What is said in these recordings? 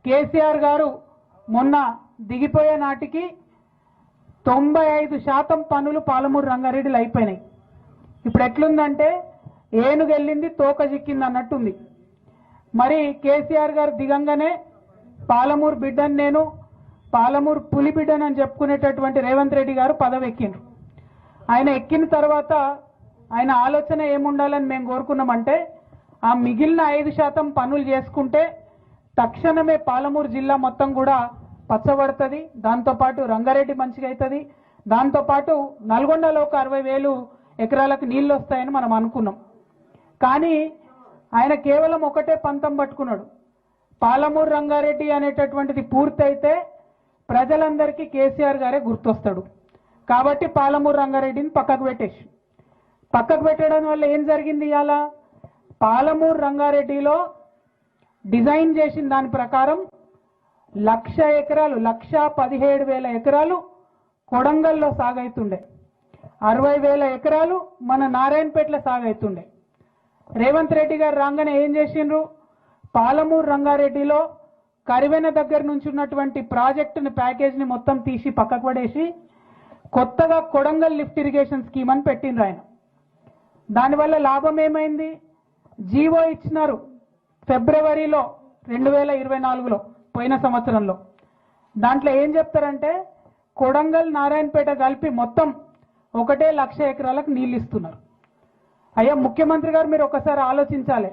కేసీఆర్ గారు మొన్న దిగిపోయే నాటికి 95% పనులు పాలమూరు రంగారెడ్డిలో అయిపోయినాయి. ఇప్పుడు ఎట్లుందంటే ఏనుగెళ్ళింది తోక చిక్కింది అన్నట్టుంది. మరి కేసీఆర్ గారు దిగంగానే పాలమూరు బిడ్డను నేను, పాలమూరు పులి బిడ్డను అని చెప్పుకునేటటువంటి రేవంత్ రెడ్డి గారు పదవి ఎక్కిండ్రు. ఆయన ఎక్కిన తర్వాత ఆయన ఆలోచన ఏముండాలని మేము కోరుకున్నామంటే ఆ మిగిలిన 5% పనులు చేసుకుంటే తక్షణమే పాలమూరు జిల్లా మొత్తం కూడా పచ్చబడుతుంది, దాంతోపాటు రంగారెడ్డి మంచిగా అవుతుంది, దాంతోపాటు నల్గొండలో ఒక 60,000 ఎకరాలకు నీళ్ళు వస్తాయని మనం అనుకున్నాం. కానీ ఆయన కేవలం ఒకటే పంతం పట్టుకున్నాడు. పాలమూరు రంగారెడ్డి అనేటటువంటిది పూర్తయితే ప్రజలందరికీ కేసీఆర్ గారే గుర్తొస్తాడు కాబట్టి పాలమూరు రంగారెడ్డిని పక్కకు పెట్టడం వల్ల ఏం జరిగింది? ఇవాళ పాలమూరు రంగారెడ్డిలో డిజైన్ చేసిన దాని ప్రకారం 1,00,000 ఎకరాలు 1,17,000 ఎకరాలు కొడంగల్లో సాగైతుండే, 60,000 ఎకరాలు మన నారాయణపేటలో సాగైతుండే. రేవంత్ రెడ్డి గారు రాగానే ఏం చేసిండ్రు? పాలమూరు రంగారెడ్డిలో కరివెన దగ్గర నుంచి ఉన్నటువంటి ప్రాజెక్టుని ప్యాకేజ్ని మొత్తం తీసి పక్కకు పడేసి కొత్తగా కొడంగల్ లిఫ్ట్ ఇరిగేషన్ స్కీమ్ అని పెట్టిండ్రు ఆయన. దానివల్ల లాభం ఏమైంది? జీవో ఇచ్చినారు ఫిబ్రవరిలో 2024లో, పోయిన సంవత్సరంలో. దాంట్లో ఏం చెప్తారంటే కొడంగల్ నారాయణపేట కలిపి మొత్తం 1,00,000 ఎకరాలకు నీళ్ళు ఇస్తున్నారు. అయ్యా ముఖ్యమంత్రి గారు, మీరు ఒకసారి ఆలోచించాలి.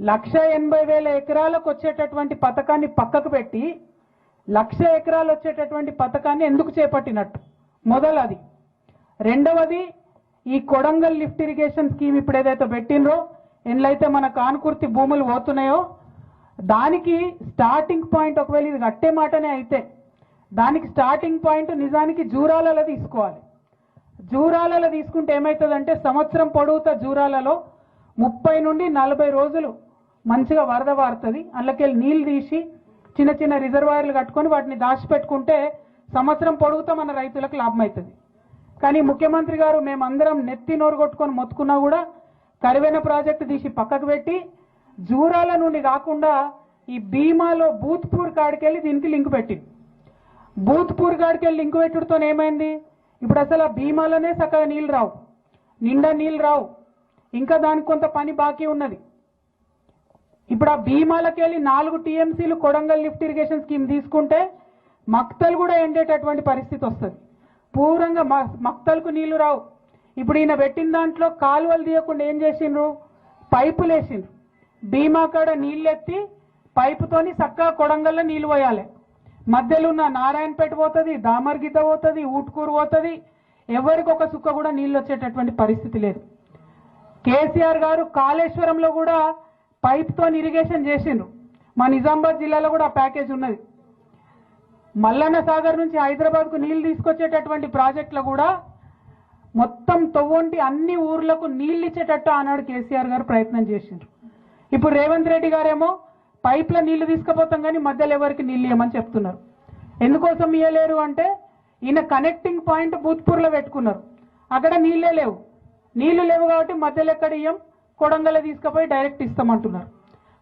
1,80,000 ఎకరాలకు వచ్చేటటువంటి పథకాన్ని పక్కకు పెట్టి 1,00,000 ఎకరాలు వచ్చేటటువంటి పథకాన్ని ఎందుకు చేపట్టినట్టు? మొదలది. రెండవది, ఈ కొడంగల్ లిఫ్ట్ ఇరిగేషన్ స్కీమ్ ఇప్పుడు ఏదైతే పెట్టినరో, ఎన్లైతే మన కానుకుర్తి భూములు పోతున్నాయో దానికి స్టార్టింగ్ పాయింట్, ఒకవేళ ఇది కట్టే మాటనే అయితే దానికి స్టార్టింగ్ పాయింట్ నిజానికి జూరాలలో తీసుకోవాలి. జూరాలలో తీసుకుంటే ఏమవుతుందంటే సంవత్సరం పొడవుతా జూరాలలో 30 నుండి 40 రోజులు మంచిగా వరద వారుతుంది. అందులోకెళ్ళి నీళ్ళు తీసి చిన్న చిన్న రిజర్వాయర్లు కట్టుకొని వాటిని దాచిపెట్టుకుంటే సంవత్సరం పొడుగుతా మన రైతులకు లాభం అవుతుంది. కానీ ముఖ్యమంత్రి గారు మేమందరం నెత్తి నోరు కొట్టుకొని మొత్తుకున్నా కూడా కరివెన ప్రాజెక్టు తీసి పక్కకు పెట్టి జూరాల నుండి కాకుండా ఈ భీమాలో బూత్పూర్ కాడికెళ్ళి దీనికి లింక్ పెట్టింది. బూత్పూర్ కాడికెళ్ళి లింక్ పెట్టుడుతో ఏమైంది? ఇప్పుడు అసలు ఆ భీమాలోనే చక్కగా నీళ్ళు రావు, నిండా నీళ్ళు రావు, ఇంకా దానికి కొంత పని బాకీ ఉన్నది. ఇప్పుడు ఆ భీమాలకెళ్ళి 4 TMCలు కొడంగల్ లిఫ్ట్ ఇరిగేషన్ స్కీమ్ తీసుకుంటే మక్తలు కూడా ఎండేటటువంటి పరిస్థితి వస్తుంది. పూర్వంగా మక్తలకు నీళ్లు రావు. ఇప్పుడు ఈయన పెట్టిన దాంట్లో కాలువలు తీయకుండా ఏం చేసిండ్రు? పైపులు వేసిండ్రు. భీమా కాడ నీళ్ళెత్తి పైపుతోని చక్కగా కొడంగల్లో నీళ్ళు పోయాలి. మధ్యలో ఉన్న నారాయణపేట పోతుంది, దామర్గిద్ద పోతుంది, ఊట్కూరు పోతుంది, ఎవరికి ఒక సుక్క కూడా నీళ్ళు వచ్చేటటువంటి పరిస్థితి లేదు. కేసీఆర్ గారు కాళేశ్వరంలో కూడా పైప్తో ఇరిగేషన్ చేసిండ్రు. మా నిజామాబాద్ జిల్లాలో కూడా ఆ ప్యాకేజ్ ఉన్నది. మల్లన్న సాగర్ నుంచి హైదరాబాద్కు నీళ్లు తీసుకొచ్చేటటువంటి ప్రాజెక్టులో కూడా మొత్తం తొవ్వంటి అన్ని ఊర్లకు నీళ్ళు ఇచ్చేటట్టు ఆనాడు కేసీఆర్ గారు ప్రయత్నం చేసిండ్రు. ఇప్పుడు రేవంత్ రెడ్డి గారేమో పైప్లో నీళ్లు తీసుకుపోతాం కానీ మధ్యలో ఎవరికి నీళ్ళు ఇవ్వమని చెప్తున్నారు. ఎందుకోసం ఇవ్వలేరు అంటే ఈయన కనెక్టింగ్ పాయింట్ బూత్పూర్లో పెట్టుకున్నారు, అక్కడ నీళ్ళే లేవు. నీళ్లు లేవు కాబట్టి మధ్యలో ఎక్కడ ఇయ్యం, కొడంగల్ తీసుకుపోయి డైరెక్ట్ ఇస్తామంటున్నారు.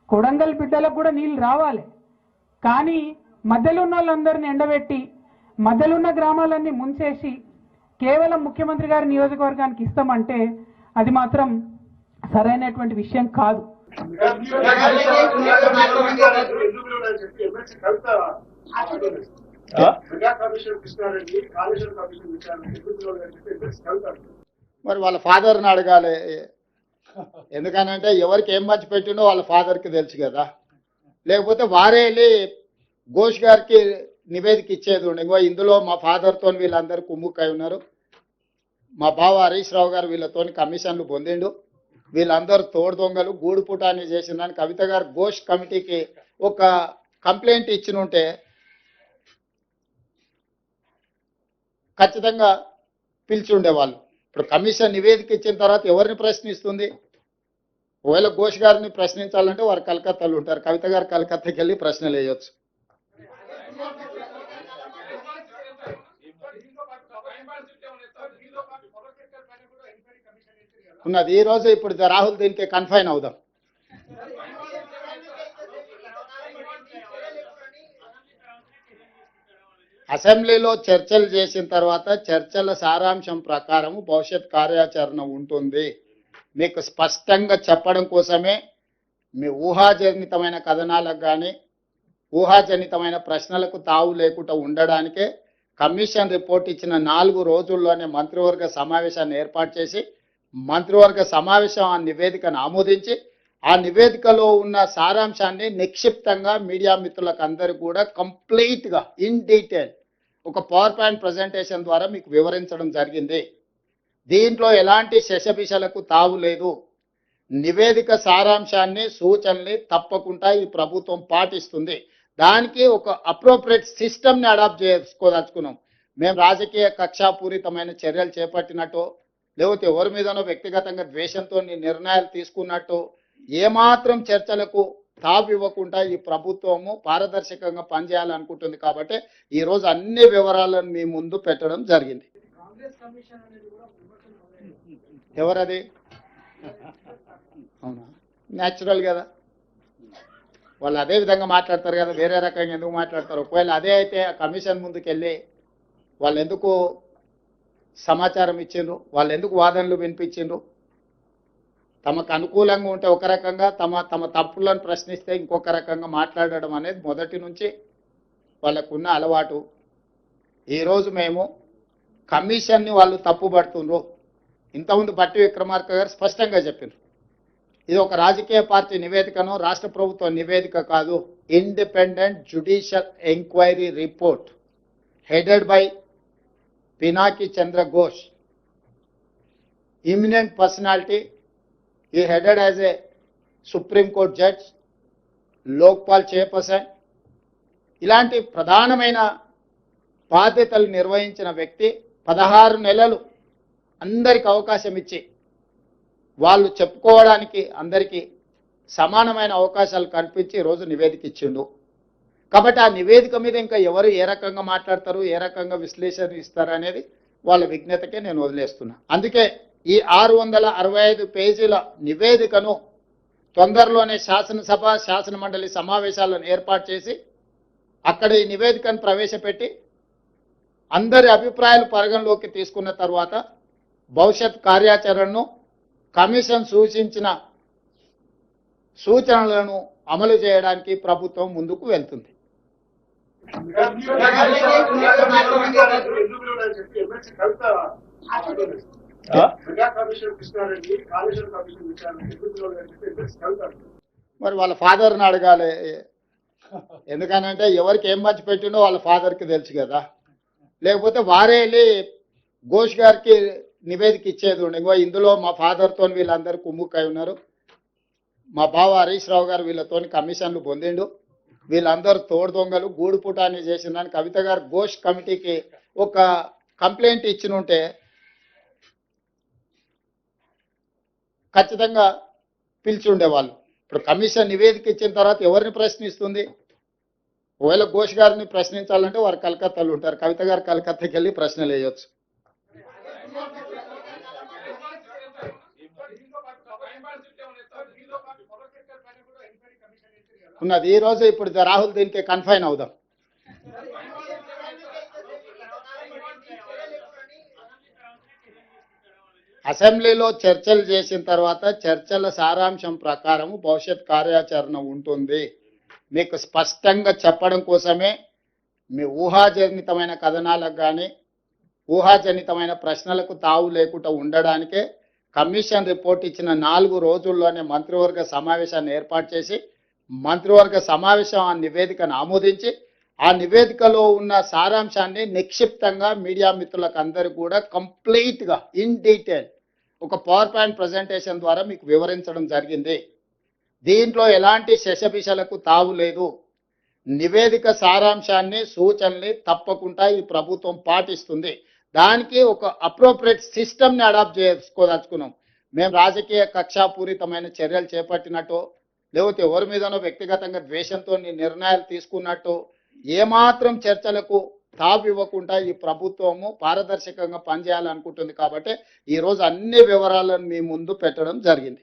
కొడంగల్ బిడ్డలకు కూడా నీళ్ళు రావాలి, కానీ మధ్యలో ఉన్న వాళ్ళందరినీ ఎండబెట్టి మధ్యలో ఉన్న గ్రామాలన్నీ ముంచేసి కేవలం ముఖ్యమంత్రి గారి నియోజకవర్గానికి ఇస్తామంటే అది మాత్రం సరైనటువంటి విషయం కాదు. మరి వాళ్ళ ఫాదర్ని అడగాలి. ఎందుకనంటే ఎవరికి ఏం మర్చి పెట్టిండో వాళ్ళ ఫాదర్కి తెలుసు కదా. లేకపోతే వారే వెళ్ళి ఘోష్ గారికి నివేదిక ఇచ్చేది ఉండే, ఇంకో ఇందులో మా ఫాదర్తో వీళ్ళందరూ కుమ్ముక్కై ఉన్నారు, మా బావ హరీష్ రావు గారు వీళ్ళతో కమిషన్లు పొందిండు, వీళ్ళందరూ తోడు దొంగలు గూడు పుటాన్ని చేసిందని కవిత గారు ఘోష్ కమిటీకి ఒక కంప్లైంట్ ఇచ్చిన ఉంటే ఖచ్చితంగా పిలిచి ఉండేవాళ్ళు. ఇప్పుడు కమిషన్ నివేదిక ఇచ్చిన తర్వాత ఎవరిని ప్రశ్నిస్తుంది? ఒకవేళ ఘోష్ గారిని ప్రశ్నించాలంటే వారు కలకత్తాలో ఉంటారు, కవిత గారు కలకత్తాకి వెళ్ళి ప్రశ్నలు వేయవచ్చు. ఉన్నది ఈ రోజు. ఇప్పుడు రాహుల్ దీనికి కన్ఫైన్ అవుదాం. అసెంబ్లీలో చర్చలు చేసిన తర్వాత చర్చల సారాంశం ప్రకారం భవిష్యత్ కార్యాచరణ ఉంటుంది. మీకు స్పష్టంగా చెప్పడం కోసమే మీ ఊహాజనితమైన కథనాలకు కానీ ఊహాజనితమైన ప్రశ్నలకు తావు లేకుండా ఉండడానికే కమిషన్ రిపోర్ట్ ఇచ్చిన 4 రోజుల్లోనే మంత్రివర్గ సమావేశాన్ని ఏర్పాటు చేసి మంత్రివర్గ సమావేశం ఆ నివేదికను ఆమోదించి ఆ నివేదికలో ఉన్న సారాంశాన్ని నిక్షిప్తంగా మీడియా మిత్రులకు అందరికీ కూడా కంప్లీట్గా ఇన్ డీటెయిల్ ఒక పవర్ పాయింట్ ప్రజెంటేషన్ ద్వారా మీకు వివరించడం జరిగింది. దీంట్లో ఎలాంటి శశభిషలకు తావు లేదు. నివేదిక సారాంశాన్ని సూచనల్ని తప్పకుండా ఈ ప్రభుత్వం పాటిస్తుంది. దానికి ఒక అప్రోప్రియేట్ సిస్టమ్ని అడాప్ట్ చేసుకోదలుచుకున్నాం. మేము రాజకీయ కక్షాపూరితమైన చర్యలు చేపట్టినట్టు లేకపోతే ఎవరి మీదనో వ్యక్తిగతంగా ద్వేషంతో నిర్ణయాలు తీసుకున్నట్టు ఏమాత్రం చర్చలకు తాపు ఇవ్వకుండా ఈ ప్రభుత్వము పారదర్శకంగా పనిచేయాలనుకుంటుంది. కాబట్టి ఈరోజు అన్ని వివరాలను మీ ముందు పెట్టడం జరిగింది. ఎవరది? అవునా, న్యాచురల్ కదా, వాళ్ళు అదే విధంగా మాట్లాడతారు కదా, వేరే రకంగా ఎందుకు మాట్లాడతారు? ఒకవేళ అదే అయితే ఆ కమిషన్ ముందుకు వెళ్ళి వాళ్ళు ఎందుకు సమాచారం ఇచ్చిండ్రు, వాళ్ళు ఎందుకు వాదనలు వినిపించిండ్రు? తమకు అనుకూలంగా ఉంటే ఒక రకంగా, తమ తప్పులను ప్రశ్నిస్తే ఇంకొక రకంగా మాట్లాడడం అనేది మొదటి నుంచి వాళ్ళకున్న అలవాటు. ఈరోజు మేము కమిషన్ని వాళ్ళు తప్పుపడుతుండ్రు. ఇంతకుముందు బట్టి విక్రమార్క గారు స్పష్టంగా చెప్పారు, ఇది ఒక రాజకీయ పార్టీ నివేదికను, రాష్ట్ర ప్రభుత్వ నివేదిక కాదు. Independent judicial enquiry report headed by Pinaki Chandra Ghosh, imminent personality. He headed as a Supreme Court judge, Lokpal chairperson. ఇలాంటి ప్రధానమైన బాధ్యతలు నిర్వహించిన వ్యక్తి 16 నెలలు అందరికి అవకాశం ఇచ్చి వాళ్ళు చెప్పుకోవడానికి అందరికీ సమానమైన అవకాశాలు కల్పించి ఈరోజు నివేదిక ఇచ్చిండు. కాబట్టి ఆ నివేదిక మీద ఇంకా ఎవరు ఏ రకంగా మాట్లాడతారు, ఏ రకంగా విశ్లేషణ ఇస్తారు అనేది వాళ్ళ విజ్ఞతకే నేను వదిలేస్తున్నా. అందుకే ఈ 665 పేజీల నివేదికను తొందరలోనే శాసనసభ శాసన మండలి సమావేశాలను ఏర్పాటు చేసి అక్కడ ఈ నివేదికను ప్రవేశపెట్టి అందరి అభిప్రాయాలు పరిగణలోకి తీసుకున్న తర్వాత భవిష్యత్ కార్యాచరణను కమిషన్ సూచించిన సూచనలను అమలు చేయడానికి ప్రభుత్వం ముందుకు వెళ్తుంది. మరి వాళ్ళ ఫాదర్ని అడగాలి. ఎందుకనంటే ఎవరికి ఏం మంచి పెట్టిండో వాళ్ళ ఫాదర్కి తెలుసు కదా. లేకపోతే వారే వెళ్ళి ఘోష్ గారికి నివేదిక ఇచ్చేది ఉండే, ఇంకో ఇందులో మా ఫాదర్తో వీళ్ళందరూ కుమ్ముక్కై ఉన్నారు, మా బావ హరీష్ రావు గారు వీళ్ళతో కమిషన్లు పొందిండు, వీళ్ళందరూ తోడు దొంగలు గూడు పుటాన్ని చేసిందని కవిత గారు ఘోష్ కమిటీకి ఒక కంప్లైంట్ ఇచ్చినుంటే ఖచ్చితంగా పిలిచి ఉండేవాళ్ళు. ఇప్పుడు కమిషన్ నివేదిక ఇచ్చిన తర్వాత ఎవరిని ప్రశ్నిస్తుంది? ఒకవేళ ఘోష్ గారిని ప్రశ్నించాలంటే వారు కలకత్తాలో ఉంటారు, కవిత గారు కలకత్తాకి వెళ్ళి ప్రశ్నలు వేయవచ్చు. ఉన్నది ఈ రోజు. ఇప్పుడు రాహుల్ దీనికి కన్ఫైన్ అవుదాం. అసెంబ్లీలో చర్చలు చేసిన తర్వాత చర్చల సారాంశం ప్రకారం భవిష్యత్ కార్యాచరణ ఉంటుంది. మీకు స్పష్టంగా చెప్పడం కోసమే మీ ఊహాజనితమైన కథనాలకు కానీ ఊహాజనితమైన ప్రశ్నలకు తావు లేకుండా ఉండడానికే కమిషన్ రిపోర్ట్ ఇచ్చిన 4 రోజుల్లోనే మంత్రివర్గ సమావేశాన్ని ఏర్పాటు చేసి మంత్రివర్గ సమావేశం ఆ నివేదికను ఆమోదించి ఆ నివేదికలో ఉన్న సారాంశాన్ని నిక్షిప్తంగా మీడియా మిత్రులకు అందరికీ కూడా కంప్లీట్గా ఇన్ డీటెయిల్ ఒక పవర్ పాయింట్ ప్రజెంటేషన్ ద్వారా మీకు వివరించడం జరిగింది. దీంట్లో ఎలాంటి శశభిషలకు తావు లేదు. నివేదిక సారాంశాన్ని సూచనల్ని తప్పకుండా ఈ ప్రభుత్వం పాటిస్తుంది. దానికి ఒక అప్రోప్రియేట్ సిస్టమ్ని అడాప్ట్ చేసుకోదలుచుకున్నాం. మేము రాజకీయ కక్షాపూరితమైన చర్యలు చేపట్టినట్టు లేకపోతే ఎవరి మీదనో వ్యక్తిగతంగా ద్వేషంతో నిర్ణయాలు తీసుకున్నట్టు ఏమాత్రం చర్చలకు తాపు ఇవ్వకుండా ఈ ప్రభుత్వము పారదర్శకంగా పనిచేయాలనుకుంటుంది. కాబట్టి ఈరోజు అన్ని వివరాలను మీ ముందు పెట్టడం జరిగింది.